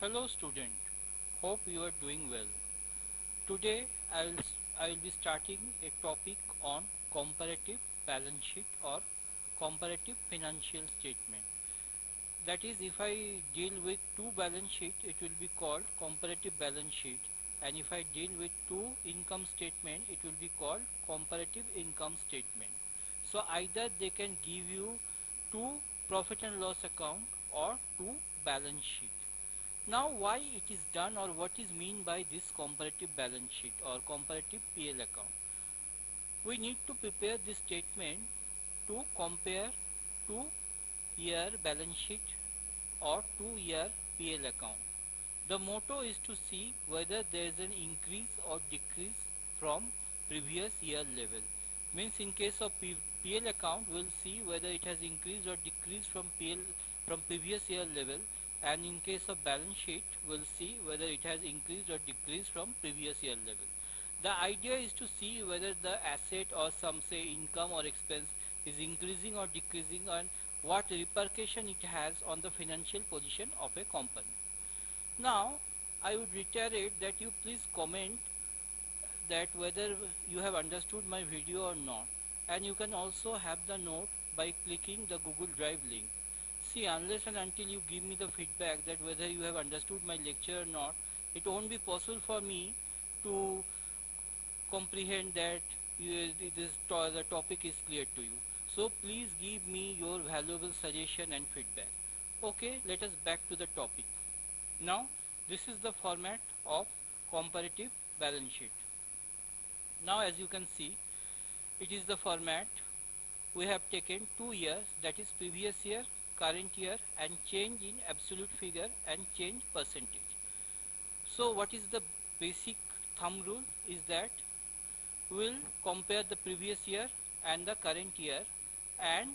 Hello student, hope you are doing well. Today I will be starting a topic on comparative balance sheet or comparative financial statement. That is, if I deal with two balance sheet, it will be called comparative balance sheet, and if I deal with two income statement, it will be called comparative income statement. So either they can give you two profit and loss account or two balance sheet. Now why it is done or what is mean by this comparative balance sheet or comparative PL account? We need to prepare this statement to compare two year balance sheet or 2 year PL account. The motto is to see whether there is an increase or decrease from previous year level. Means in case of PL account, we will see whether it has increased or decreased from PL from previous year level, and in case of balance sheet, we will see whether it has increased or decreased from previous year level. The idea is to see whether the asset or some say income or expense is increasing or decreasing and what repercussion it has on the financial position of a company. Now, I would reiterate that you please comment that whether you have understood my video or not, and you can also have the note by clicking the Google Drive link. See, unless and until you give me the feedback that whether you have understood my lecture or not, it won't be possible for me to comprehend that the topic is clear to you. So please give me your valuable suggestion and feedback. Okay, let us back to the topic. Now, this is the format of comparative balance sheet. Now, as you can see, it is the format. We have taken 2 years, that is previous year, current year, and change in absolute figure and change percentage. So, what is the basic thumb rule is that we will compare the previous year and the current year, and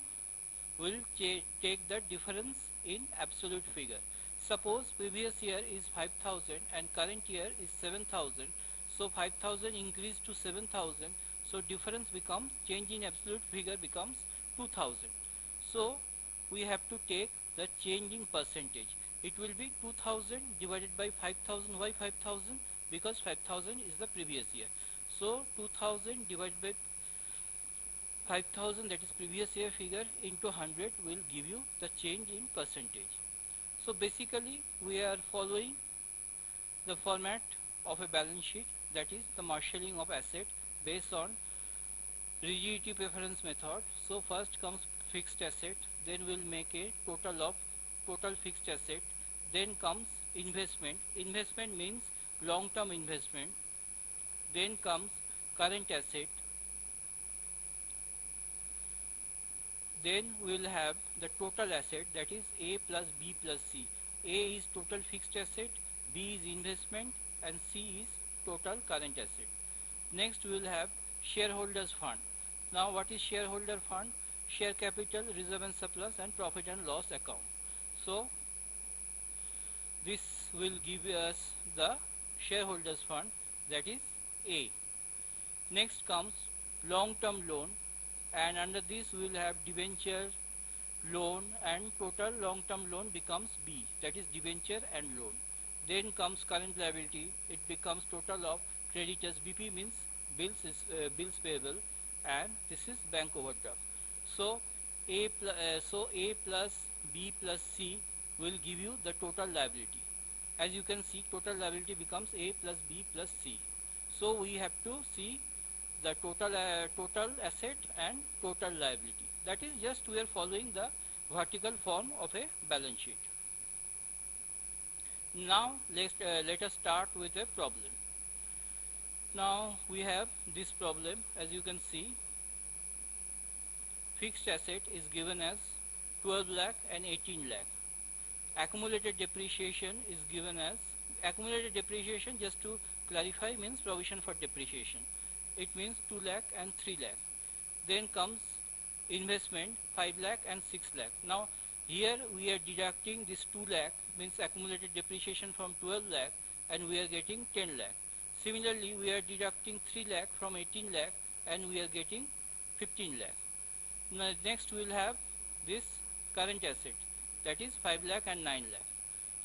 will take the difference in absolute figure. Suppose previous year is 5,000 and current year is 7,000. So 5,000 increased to 7,000. So difference becomes, change in absolute figure becomes 2,000. So we have to take the change in percentage. It will be 2,000 divided by 5,000. Why 5,000? Because 5,000 is the previous year. So 2,000 divided by 5,000, that is previous year figure, into 100 will give you the change in percentage. So basically we are following the format of a balance sheet, that is the marshalling of asset based on rigidity preference method. So first comes fixed asset, then we'll make a total of total fixed asset, then comes investment. Investment means long term investment. Then comes current asset. Then we will have the total asset, that is A plus B plus C. A is total fixed asset, B is investment, and C is total current asset. Next we will have shareholders fund. Now what is shareholder fund? Share capital, reserve and surplus, and profit and loss account. So this will give us the shareholders fund, that is A. Next comes long term loan, and under this we will have debenture, loan, and total long term loan becomes B, that is debenture and loan. Then comes current liability, it becomes total of creditors. BP means bills payable, and this is bank overdraft. So A plus B plus C will give you the total liability. As you can see, total liability becomes A plus B plus C. So we have to see the total asset and total liability. That is just we are following the vertical form of a balance sheet. Now let us start with a problem. Now we have this problem. As you can see, fixed asset is given as 12 lakh and 18 lakh. Accumulated depreciation is given as, accumulated depreciation, just to clarify, means provision for depreciation. It means 2 lakh and 3 lakh. Then comes investment 5 lakh and 6 lakh. Now here we are deducting this 2 lakh, means accumulated depreciation, from 12 lakh, and we are getting 10 lakh. Similarly, we are deducting 3 lakh from 18 lakh, and we are getting 15 lakh. Now next we will have this current asset, that is 5 lakh and 9 lakh.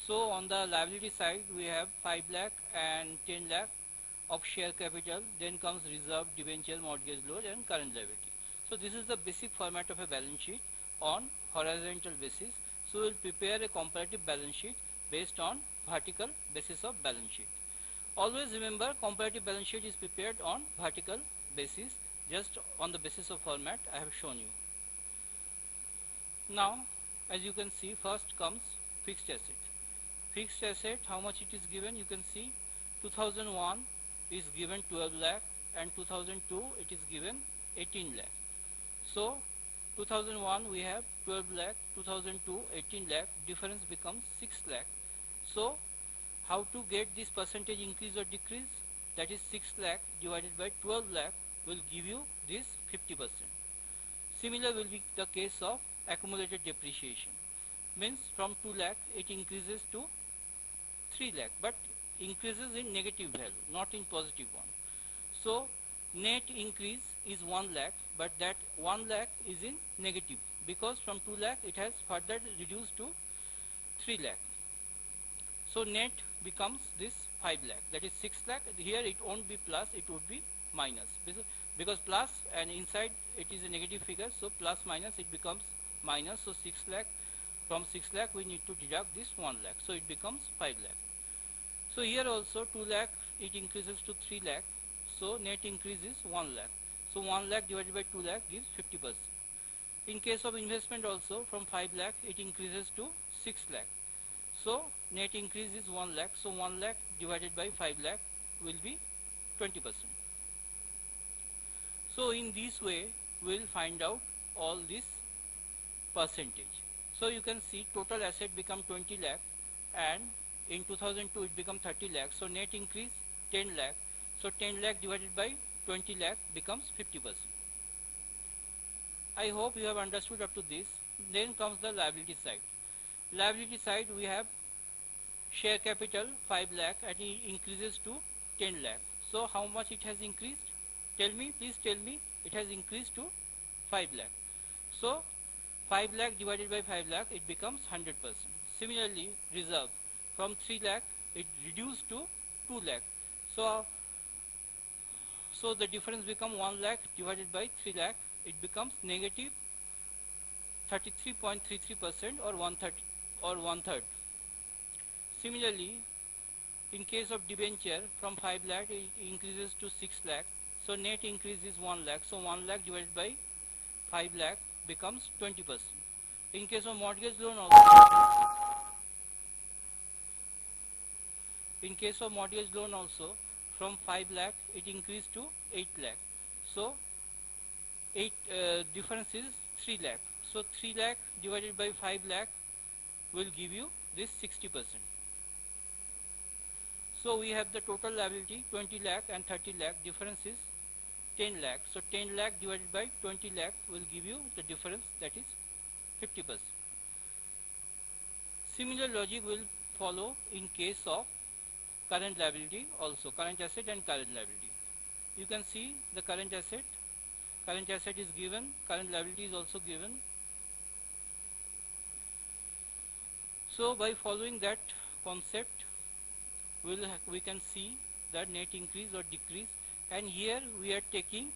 So on the liability side we have 5 lakh and 10 lakh of share capital, then comes reserve, debenture, mortgage loan and current liability. So this is the basic format of a balance sheet on horizontal basis. So we will prepare a comparative balance sheet based on vertical basis of balance sheet. Always remember, comparative balance sheet is prepared on vertical basis, just on the basis of format I have shown you. Now as you can see, first comes fixed asset. Fixed asset, how much it is given, you can see 2001 is given 12 lakh and 2002 it is given 18 lakh. So 2001 we have 12 lakh, 2002 18 lakh, difference becomes 6 lakh. So how to get this percentage increase or decrease? That is 6 lakh divided by 12 lakh will give you this 50%. Similar will be the case of accumulated depreciation. Means from 2 lakh it increases to 3 lakh, but increases in negative value, not in positive one. So net increase is 1 lakh, but that 1 lakh is in negative because from 2 lakh it has further reduced to 3 lakh. So net becomes this 5 lakh, that is 6 lakh. Here it won't be plus, it would be minus, because plus and inside it is a negative figure, so plus minus it becomes minus. So 6 lakh, from 6 lakh we need to deduct this 1 lakh, so it becomes 5 lakh. So here also 2 lakh it increases to 3 lakh, so net increase is 1 lakh. So 1 lakh divided by 2 lakh gives 50%. In case of investment also, from 5 lakh it increases to 6 lakh. So net increase is 1 lakh, so 1 lakh divided by 5 lakh will be 20%. So in this way we will find out all this percentage. So you can see total asset become 20 lakh and in 2002 it become 30 lakh. So net increase 10 lakh. So 10 lakh divided by 20 lakh becomes 50%. I hope you have understood up to this. Then comes the liability side. Liability side we have share capital 5 lakh and it increases to 10 lakh. So how much it has increased? Tell me, please tell me. It has increased to 5 lakh. So 5 lakh divided by 5 lakh it becomes 100%. Similarly reserve, from 3 lakh it reduced to 2 lakh. So the difference become 1 lakh divided by 3 lakh, it becomes negative 33.33% or one third. Similarly, in case of debenture, from 5 lakh it increases to 6 lakh. So net increase is 1 lakh. So 1 lakh divided by 5 lakh becomes 20%. In case of mortgage loan also, from 5 lakh it increased to 8 lakh. So difference is 3 lakh. So 3 lakh divided by 5 lakh will give you this 60%. So we have the total liability 20 lakh and 30 lakh, difference is 10 lakh. So 10 lakh divided by 20 lakh will give you the difference, that is 50%. Similar logic will follow in case of current liability also, current asset and current liability. You can see the current asset is given, current liability is also given. So by following that concept we can see the net increase or decrease, and here we are taking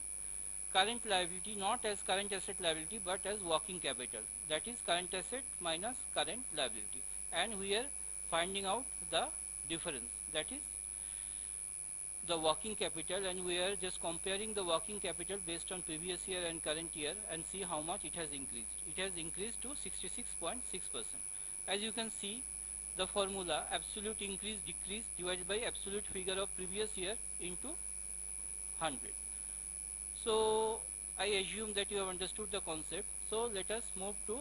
current liability not as current asset liability but as working capital, that is current asset minus current liability, and we are finding out the difference, that is the working capital, and we are just comparing the working capital based on previous year and current year and see how much it has increased. It has increased to 66.6%. As you can see the formula, absolute increase decrease divided by absolute figure of previous year into 100. So I assume that you have understood the concept. So let us move to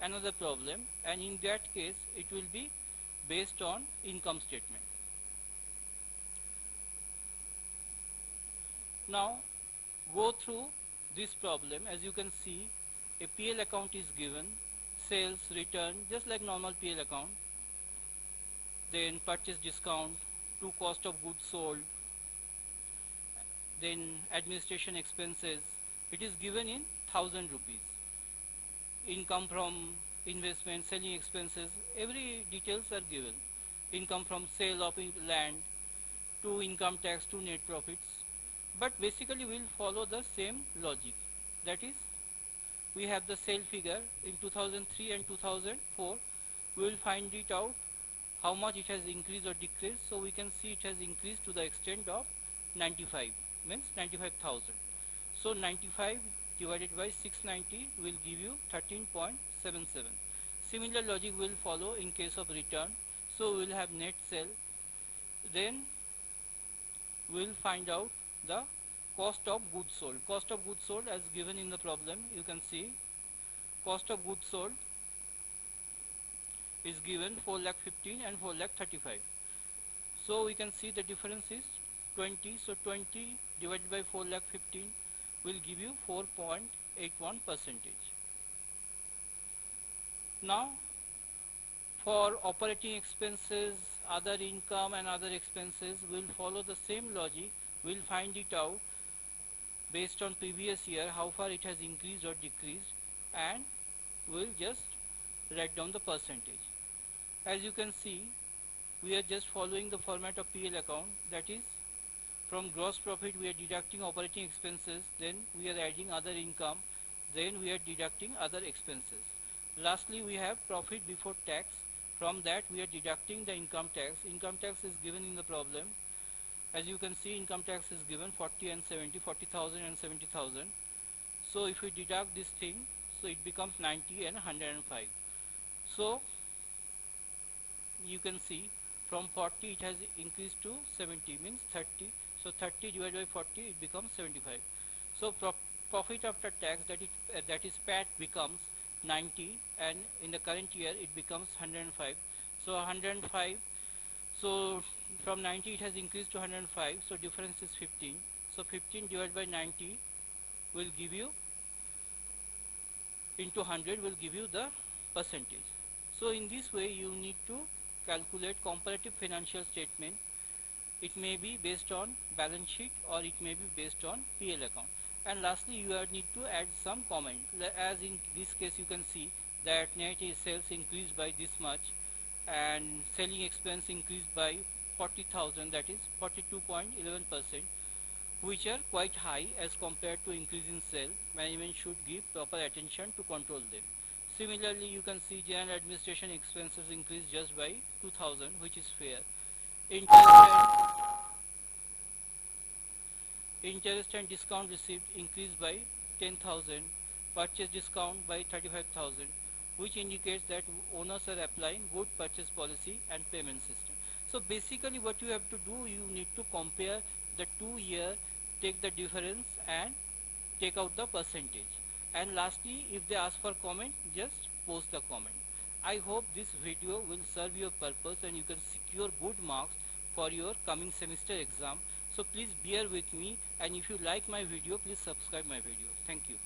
another problem, and in that case it will be based on income statement. Now go through this problem. As you can see, a PL account is given, sales, return, just like normal PL account, then purchase discount, to cost of goods sold, then administration expenses. It is given in 1000 rupees. Income from investment, selling expenses, every details are given. Income from sale of land to income tax to net profits. But basically we will follow the same logic. That is, we have the sale figure in 2003 and 2004. We will find it out how much it has increased or decreased. So we can see it has increased to the extent of 95, means 95,000. So 95 divided by 690 will give you 13.77. Similar logic will follow in case of return. So we will have net sale. Then we will find out the cost of goods sold. Cost of goods sold as given in the problem, you can see cost of goods sold is given 4 lakh 15 and 4 lakh 35. So we can see the difference is 20. So 20 divided by 4 lakh 15 will give you 4.81 percentage. Now for operating expenses, other income and other expenses, we'll follow the same logic. We'll find it out based on previous year how far it has increased or decreased, and we'll just write down the percentage. As you can see, we are just following the format of PL account. That is, from gross profit we are deducting operating expenses, then we are adding other income, then we are deducting other expenses. Lastly, we have profit before tax. From that we are deducting the income tax. Income tax is given in the problem. As you can see, income tax is given 40 and 70, 40,000 and 70,000. So if we deduct this thing, so it becomes 90 and 105. So you can see from 40 it has increased to 70, means 30. So 30 divided by 40, it becomes 75. So profit after tax, that is PAT, becomes 90, and in the current year it becomes 105. So 105, so from 90 it has increased to 105, so difference is 15. So 15 divided by 90 will give you, into 100 will give you the percentage. So in this way you need to calculate comparative financial statement. It may be based on balance sheet or it may be based on PL account. And lastly, you need to add some comment. As in this case, you can see that net sales increased by this much and selling expense increased by 40,000, that is 42.11%, which are quite high as compared to increase in sale. Management should give proper attention to control them. Similarly, you can see general administration expenses increased just by 2,000, which is fair. Interest and discount received increased by 10,000, purchase discount by 35,000, which indicates that owners are applying good purchase policy and payment system. So basically what you have to do, you need to compare the 2 year, take the difference and take out the percentage. And lastly, if they ask for comment, just post the comment. I hope this video will serve your purpose and you can secure good marks for your coming semester exam. So please bear with me, and if you like my video, please subscribe my video. Thank you.